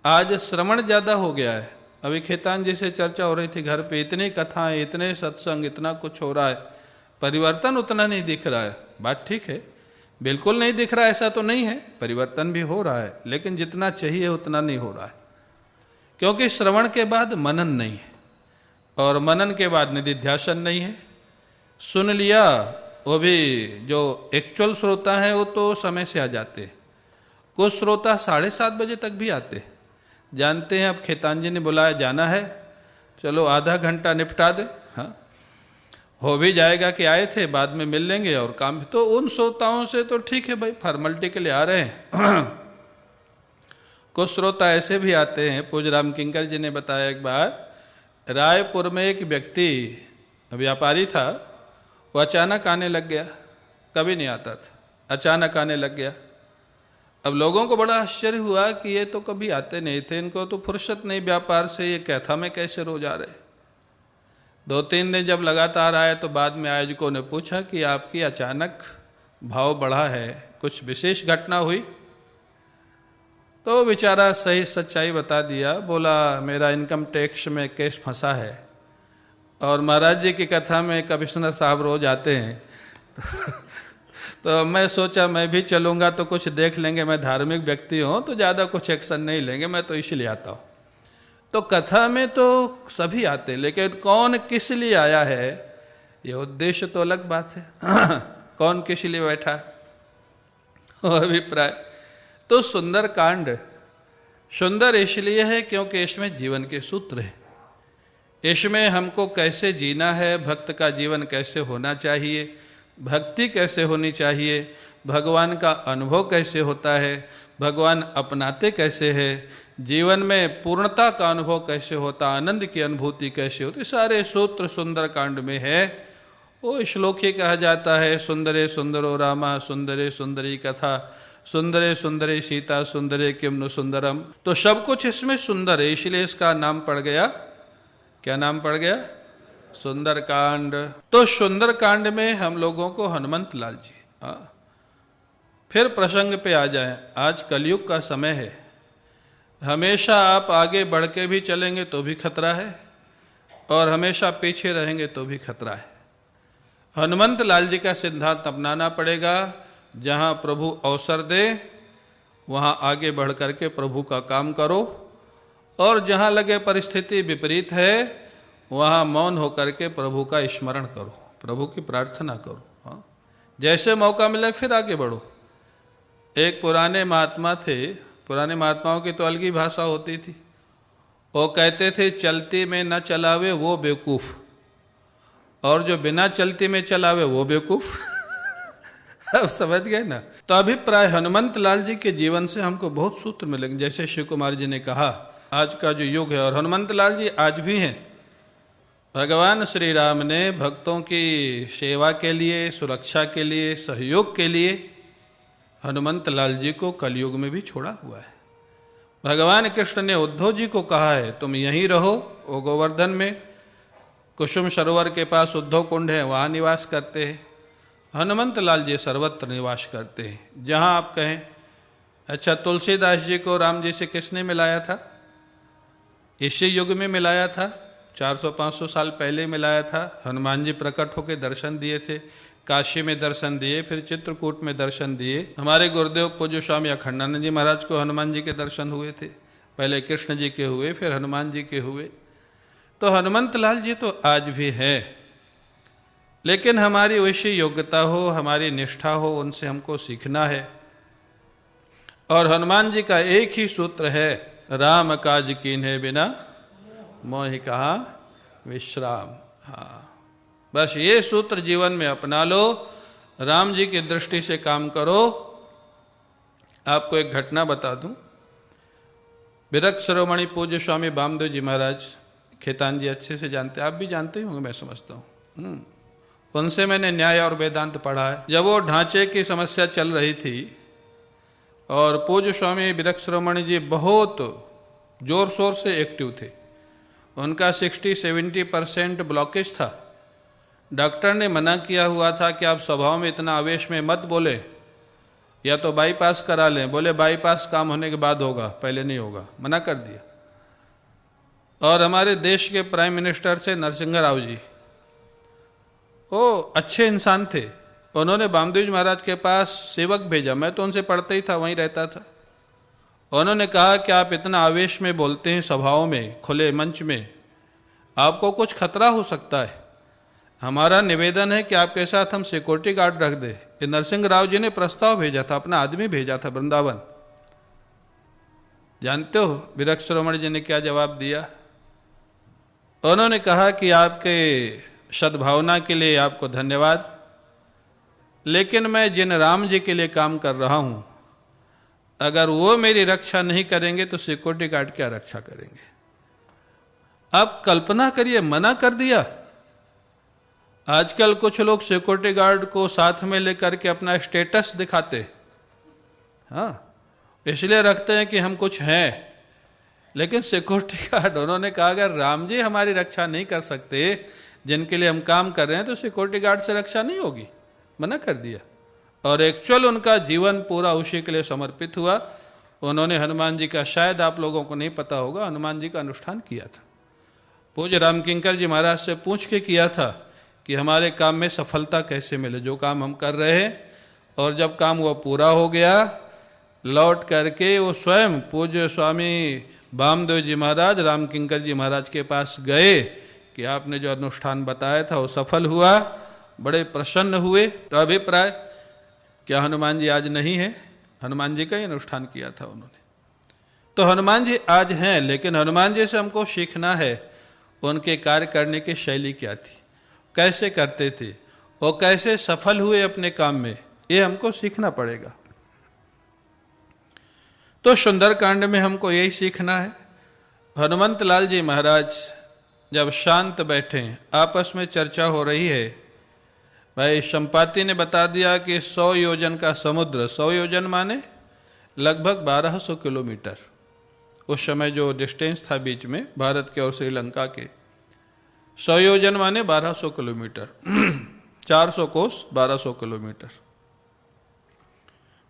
आज श्रवण ज़्यादा हो गया है। अभी खेतान जी से चर्चा हो रही थी घर पे, इतनी कथाएं, इतने सत्संग, इतना कुछ हो रहा है, परिवर्तन उतना नहीं दिख रहा है। बात ठीक है, बिल्कुल नहीं दिख रहा है ऐसा तो नहीं है, परिवर्तन भी हो रहा है, लेकिन जितना चाहिए उतना नहीं हो रहा है। क्योंकि श्रवण के बाद मनन नहीं है, और मनन के बाद निधिध्यासन नहीं है। सुन लिया, वो भी जो एक्चुअल श्रोता है वो तो समय से आ जाते हैं। कुछ श्रोता 7:30 बजे तक भी आते हैं, जानते हैं अब खेतान जी ने बुलाया, जाना है, चलो आधा घंटा निपटा दे, हाँ हो भी जाएगा कि आए थे, बाद में मिल लेंगे और काम। तो उन श्रोताओं से तो ठीक है भाई, फॉर्मेलिटी के लिए आ रहे हैं। कुछ श्रोता ऐसे भी आते हैं, पूज्य राम किंकर जी ने बताया एक बार, रायपुर में एक व्यक्ति व्यापारी था, वो अचानक आने लग गया, कभी नहीं आता था, अचानक आने लग गया। अब लोगों को बड़ा आश्चर्य हुआ कि ये तो कभी आते नहीं थे, इनको तो फुर्सत नहीं व्यापार से, ये कैथा में कैसे रोज आ रहे। 2-3 दिन जब लगातार आए तो बाद में आयोजकों ने पूछा कि आपकी अचानक भाव बढ़ा है, कुछ विशेष घटना हुई? तो बेचारा सही सच्चाई बता दिया, बोला मेरा इनकम टैक्स में केस फंसा है और महाराज जी की कथा में कमिश्नर साहब रोज आते हैं तो मैं सोचा मैं भी चलूंगा तो कुछ देख लेंगे, मैं धार्मिक व्यक्ति हूँ तो ज़्यादा कुछ एक्शन नहीं लेंगे, मैं तो इसलिए आता हूँ। तो कथा में तो सभी आते हैं, लेकिन कौन किस लिए आया है ये उद्देश्य तो अलग बात है। कौन किस लिए बैठा अभिप्राय। तो सुंदर कांड सुंदर इसलिए है क्योंकि इसमें जीवन के सूत्र है, इसमें हमको कैसे जीना है, भक्त का जीवन कैसे होना चाहिए, भक्ति कैसे होनी चाहिए, भगवान का अनुभव कैसे होता है, भगवान अपनाते कैसे है, जीवन में पूर्णता का अनुभव कैसे होता, आनंद की अनुभूति कैसे होती, सारे सूत्र सुंदर कांड में है। वो श्लोक ही कहा जाता है, सुंदरे सुंदरो रामा, सुंदरे सुंदरी कथा, सुंदरे सुंदरी सीता, सुंदरे किम नु सुंदरम। तो सब कुछ इसमें सुंदर है, इसलिए इसका नाम पड़ गया, क्या नाम पड़ गया? सुंदर कांड। तो सुंदर कांड में हम लोगों को हनुमंत लाल जी, फिर प्रसंग पे आ जाए। आज कलयुग का समय है, हमेशा आप आगे बढ़ के भी चलेंगे तो भी खतरा है, और हमेशा पीछे रहेंगे तो भी खतरा है। हनुमंत लाल जी का सिद्धांत अपनाना पड़ेगा, जहाँ प्रभु अवसर दे वहाँ आगे बढ़ करके प्रभु का काम करो, और जहाँ लगे परिस्थिति विपरीत है वहाँ मौन होकर के प्रभु का स्मरण करो, प्रभु की प्रार्थना करो। हाँ, जैसे मौका मिले फिर आगे बढ़ो। एक पुराने महात्मा थे, पुराने महात्माओं की तो अलग ही भाषा होती थी, वो कहते थे चलती में न चलावे वो बेवकूफ़, और जो बिना चलती में चलावे वो बेवकूफ़। अब समझ गए ना। तो अभिप्राय हनुमंत लाल जी के जीवन से हमको बहुत सूत्र मिलेंगे। जैसे शिव कुमार जी ने कहा, आज का जो युग है, और हनुमंत लाल जी आज भी हैं, भगवान श्री राम ने भक्तों की सेवा के लिए, सुरक्षा के लिए, सहयोग के लिए हनुमंत लाल जी को कलयुग में भी छोड़ा हुआ है। भगवान कृष्ण ने उद्धव जी को कहा है तुम यहीं रहो, वो गोवर्धन में कुसुम सरोवर के पास उद्धव कुंड है, वहाँ निवास करते हैं। हनुमंत लाल जी सर्वत्र निवास करते हैं, जहाँ आप कहें। अच्छा, तुलसीदास जी को राम जी से किसने मिलाया था? इसी युग में मिलाया था, 400-500 साल पहले मिलाया था। हनुमान जी प्रकट होकर दर्शन दिए थे, काशी में दर्शन दिए, फिर चित्रकूट में दर्शन दिए। हमारे गुरुदेव पूज्य स्वामी अखंडानंद जी महाराज को हनुमान जी के दर्शन हुए थे, पहले कृष्ण जी के हुए, फिर हनुमान जी के हुए। तो हनुमंत लाल जी तो आज भी है, लेकिन हमारी वैसी योग्यता हो, हमारी निष्ठा हो, उनसे हमको सीखना है। और हनुमान जी का एक ही सूत्र है, राम काज कीन्हे बिना मोहि कहा विश्राम। हाँ, बस ये सूत्र जीवन में अपना लो, राम जी की दृष्टि से काम करो। आपको एक घटना बता दूं, विरक्त शिरोमणि पूज्य स्वामी वामदेव जी महाराज, खेतान जी अच्छे से जानते, आप भी जानते ही होंगे मैं समझता हूँ, उनसे मैंने न्याय और वेदांत पढ़ा है। जब वो ढांचे की समस्या चल रही थी और पूज्य स्वामी विरक्त शिरोमणि जी बहुत जोर शोर से एक्टिव थे, उनका 60-70% ब्लॉकेज था। डॉक्टर ने मना किया हुआ था कि आप स्वभाव में इतना आवेश में मत बोले, या तो बाईपास करा लें। बोले बाईपास काम होने के बाद होगा, पहले नहीं होगा, मना कर दिया। और हमारे देश के प्राइम मिनिस्टर से नरसिंह राव जी, वो अच्छे इंसान थे। उन्होंने बामदेव जी महाराज के पास सेवक भेजा, मैं तो उनसे पढ़ते ही था, वहीं रहता था। उन्होंने कहा कि आप इतना आवेश में बोलते हैं सभाओं में, खुले मंच में, आपको कुछ खतरा हो सकता है। हमारा निवेदन है कि आपके साथ हम सिक्योरिटी गार्ड रख दे। ये नरसिंह राव जी ने प्रस्ताव भेजा था, अपना आदमी भेजा था वृंदावन। जानते हो विरक्त शिरोमणि जी ने क्या जवाब दिया? उन्होंने कहा कि आपके सद्भावना के लिए आपको धन्यवाद, लेकिन मैं जिन राम जी के लिए काम कर रहा हूं, अगर वो मेरी रक्षा नहीं करेंगे तो सिक्योरिटी गार्ड क्या रक्षा करेंगे? आप कल्पना करिए, मना कर दिया। आजकल कुछ लोग सिक्योरिटी गार्ड को साथ में लेकर के अपना स्टेटस दिखाते, हाँ, इसलिए रखते हैं कि हम कुछ हैं। लेकिन सिक्योरिटी गार्ड, उन्होंने कहा अगर राम जी हमारी रक्षा नहीं कर सकते, जिनके लिए हम काम कर रहे हैं, तो सिक्योरिटी गार्ड से रक्षा नहीं होगी, मना कर दिया। और एक्चुअल उनका जीवन पूरा उसी के लिए समर्पित हुआ। उन्होंने हनुमान जी का, शायद आप लोगों को नहीं पता होगा, हनुमान जी का अनुष्ठान किया था। पूज्य रामकिंकर जी महाराज से पूछ के किया था कि हमारे काम में सफलता कैसे मिले, जो काम हम कर रहे हैं। और जब काम वो पूरा हो गया, लौट करके वो स्वयं पूज्य स्वामी वामदेव जी महाराज रामकिंकर जी महाराज के पास गए कि आपने जो अनुष्ठान बताया था वो सफल हुआ। बड़े प्रसन्न हुए। तो अभिप्राय क्या हनुमान जी आज नहीं है? हनुमान जी का ही अनुष्ठान किया था उन्होंने। तो हनुमान जी आज हैं, लेकिन हनुमान जी से हमको सीखना है उनके कार्य करने की शैली क्या थी, कैसे करते थे, और कैसे सफल हुए अपने काम में, ये हमको सीखना पड़ेगा। तो सुंदरकांड में हमको यही सीखना है। हनुमंत लाल जी महाराज जब शांत बैठे, आपस में चर्चा हो रही है, भाई संपाति ने बता दिया कि 100 योजन का समुद्र, 100 योजन माने लगभग 1200 किलोमीटर, उस समय जो डिस्टेंस था बीच में भारत के और श्रीलंका के, 100 योजन माने 1200 किलोमीटर, 400 कोस 1200 किलोमीटर।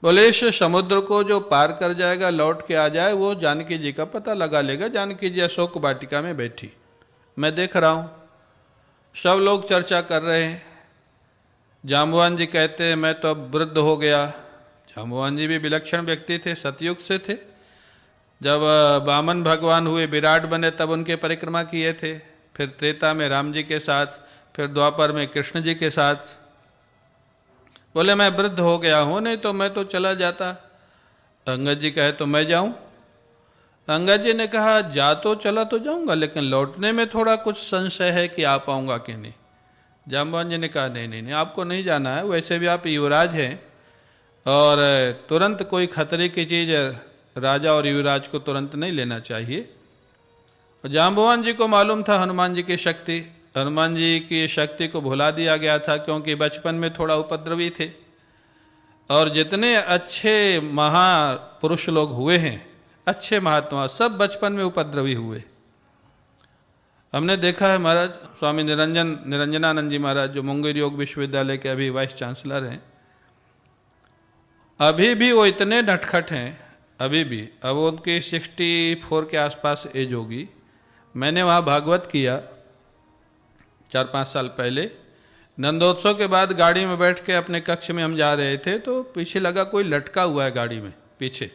बोले इस समुद्र को जो पार कर जाएगा, लौट के आ जाए, वो जानकी जी का पता लगा लेगा। जानकी जी अशोक वाटिका में बैठी, मैं देख रहा हूं, सब लोग चर्चा कर रहे हैं। जाम्बवान जी कहते हैं मैं तो अब वृद्ध हो गया। जाम्बवान जी भी विलक्षण व्यक्ति थे, सतयुग से थे। जब वामन भगवान हुए, विराट बने, तब उनके परिक्रमा किए थे। फिर त्रेता में राम जी के साथ, फिर द्वापर में कृष्ण जी के साथ। बोले मैं वृद्ध हो गया हूं, नहीं तो मैं तो चला जाता। अंगद जी कहे तो मैं जाऊं। अंगद जी ने कहा जा तो चला तो जाऊंगा, लेकिन लौटने में थोड़ा कुछ संशय है कि आ पाऊंगा कि नहीं। जाम्बवान जी ने कहा नहीं नहीं नहीं, आपको नहीं जाना है, वैसे भी आप युवराज हैं और तुरंत कोई खतरे की चीज राजा और युवराज को तुरंत नहीं लेना चाहिए। जाम्बवान जी को मालूम था हनुमान जी की शक्ति, हनुमान जी की शक्ति को भुला दिया गया था, क्योंकि बचपन में थोड़ा उपद्रवी थे। और जितने अच्छे महापुरुष लोग हुए हैं, अच्छे महात्मा, सब बचपन में उपद्रवी हुए। हमने देखा है महाराज स्वामी निरंजनानंद जी महाराज, जो मुंगेर योग विश्वविद्यालय के अभी वाइस चांसलर हैं, अभी भी वो इतने नटखट हैं, अभी भी। अब उनकी 64 के आसपास एज होगी। मैंने वहाँ भागवत किया 4-5 साल पहले। नंदोत्सव के बाद गाड़ी में बैठ के अपने कक्ष में हम जा रहे थे, तो पीछे लगा कोई लटका हुआ है गाड़ी में पीछे।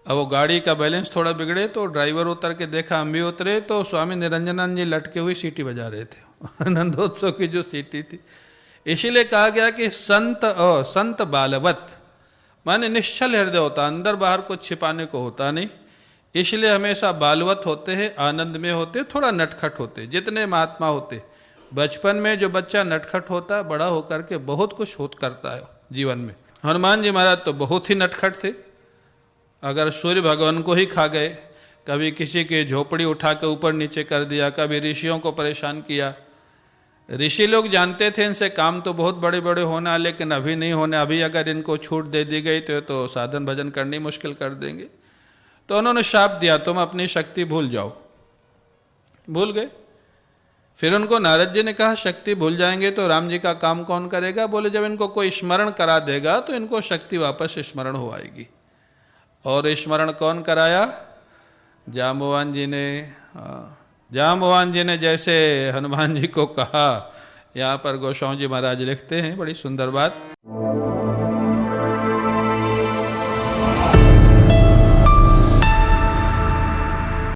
अब वो गाड़ी का बैलेंस थोड़ा बिगड़े तो ड्राइवर उतर के देखा, हम भी उतरे, तो स्वामी निरंजनानंद जी लटके हुई सीटी बजा रहे थे नंदोत्सव की जो सीटी थी। इसीलिए कहा गया कि संत बालवत, माने निश्चल हृदय होता, अंदर बाहर कुछ छिपाने को होता नहीं। इसलिए हमेशा बालवत होते हैं, आनंद में होते, थोड़ा नटखट होते। जितने महात्मा होते, बचपन में जो बच्चा नटखट होता, बड़ा होकर के बहुत कुछ करता है जीवन में। हनुमान जी महाराज तो बहुत ही नटखट थे। अगर सूर्य भगवान को ही खा गए, कभी किसी की झोपड़ी उठा के ऊपर नीचे कर दिया, कभी ऋषियों को परेशान किया। ऋषि लोग जानते थे इनसे काम तो बहुत बड़े बड़े होना, लेकिन अभी नहीं होने, अभी अगर इनको छूट दे दी गई तो साधन भजन करनी मुश्किल कर देंगे। तो उन्होंने शाप दिया, तुम अपनी शक्ति भूल जाओ। भूल गए। फिर उनको नारद जी ने कहा शक्ति भूल जाएंगे तो राम जी का काम कौन करेगा? बोले जब इनको कोई स्मरण करा देगा तो इनको शक्ति वापस स्मरण हो आएगी। और स्मरण कौन कराया? जाम्बवान जी ने। जाम्बवान जी ने जैसे हनुमान जी को कहा, यहाँ पर गोस्वामी जी महाराज लिखते हैं बड़ी सुंदर बात।